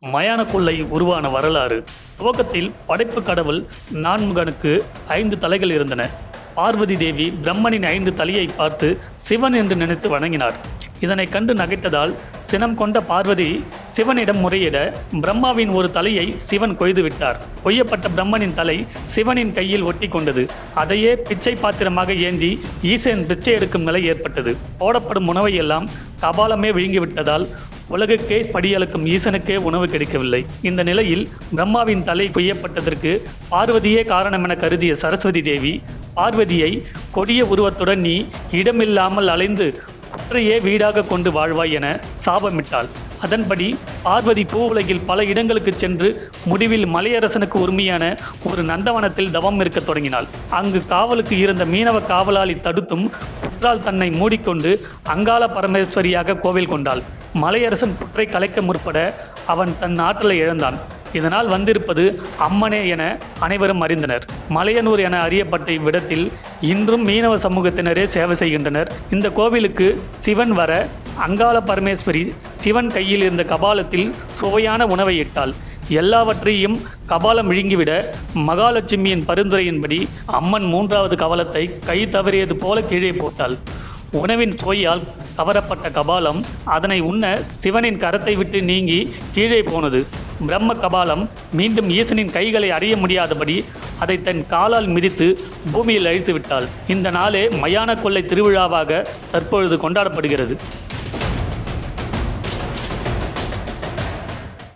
மயான கொள்ளை உருவான வரலாறு. துவக்கத்தில் படைப்பு கடவுள் நான்முகனுக்கு 5 தலைகள் இருந்தன. பார்வதி தேவி பிரம்மனின் 5 தலையை பார்த்து சிவன் என்று நினைத்து வணங்கினார். இதனை கண்டு நகைத்ததால் சினம் கொண்ட பார்வதி சிவனிடம் முறையிட பிரம்மாவின் ஒரு தலையை சிவன் கொய்து விட்டார். கொய்யப்பட்ட பிரம்மனின் தலை சிவனின் கையில் ஒட்டி கொண்டது. அதையே பிச்சை பாத்திரமாக ஏந்தி ஈசன் பிச்சை எடுக்கும் நிலை ஏற்பட்டது. போடப்படும் உணவை எல்லாம் கபாலமே விழுங்கிவிட்டதால் உலகுக்கே படியளக்கும் ஈசனுக்கே உணவு கிடைக்கவில்லை. இந்த நிலையில் பிரம்மாவின் தலை கொய்யப்பட்டதற்கு பார்வதியே காரணமென கருதிய சரஸ்வதி தேவி பார்வதியை கொடிய உருவத்துடன் நீ இடமில்லாமல் அலைந்து புற்றையே வீடாக கொண்டு வாழ்வாய் என சாபமிட்டாள். அதன்படி பார்வதி பூவுலகில் பல இடங்களுக்கு சென்று முடிவில் மலையரசனுக்கு உரிமையான ஒரு நந்தவனத்தில் தவம் இருக்க தொடங்கினாள். அங்கு காவலுக்கு இருந்த மீனவ காவலாளி தடுத்தும் புற்றால் தன்னை மூடிக்கொண்டு அங்காள பரமேஸ்வரியாக கோவில் கொண்டாள். மலையரசன் புற்றை கலைக்க முற்பட அவன் தன் ஆற்றலை இழந்தான். இதனால் வந்திருப்பது அம்மனே என அனைவரும் அறிந்தனர். மலையனூர் என அறியப்பட்ட இவ்விடத்தில் இன்றும் மீனவ சமூகத்தினரே சேவை செய்கின்றனர். இந்த கோவிலுக்கு சிவன் வர அங்காள பரமேஸ்வரி சிவன் கையில் இருந்த கபாலத்தில் சுவையான உணவை இட்டாள். எல்லாவற்றையும் கபாலம் விழுங்கிவிட மகாலட்சுமியின் பரிந்துரையின்படி அம்மன் 3வது கவலத்தை கை தவறியது போல கீழே போட்டாள். உணவின் சுவையால் கவரப்பட்ட கபாலம் அதனை உண்ண சிவனின் கரத்தை விட்டு நீங்கி கீழே போனது. பிரம்ம கபாலம் மீண்டும் ஈசனின் கைகளை அறிய முடியாதபடி அதை தன் காலால் மிதித்து பூமியில் அழித்து விட்டாள். இந்த நாளே மயான கொள்ளை திருவிழாவாக தற்பொழுது கொண்டாடப்படுகிறது.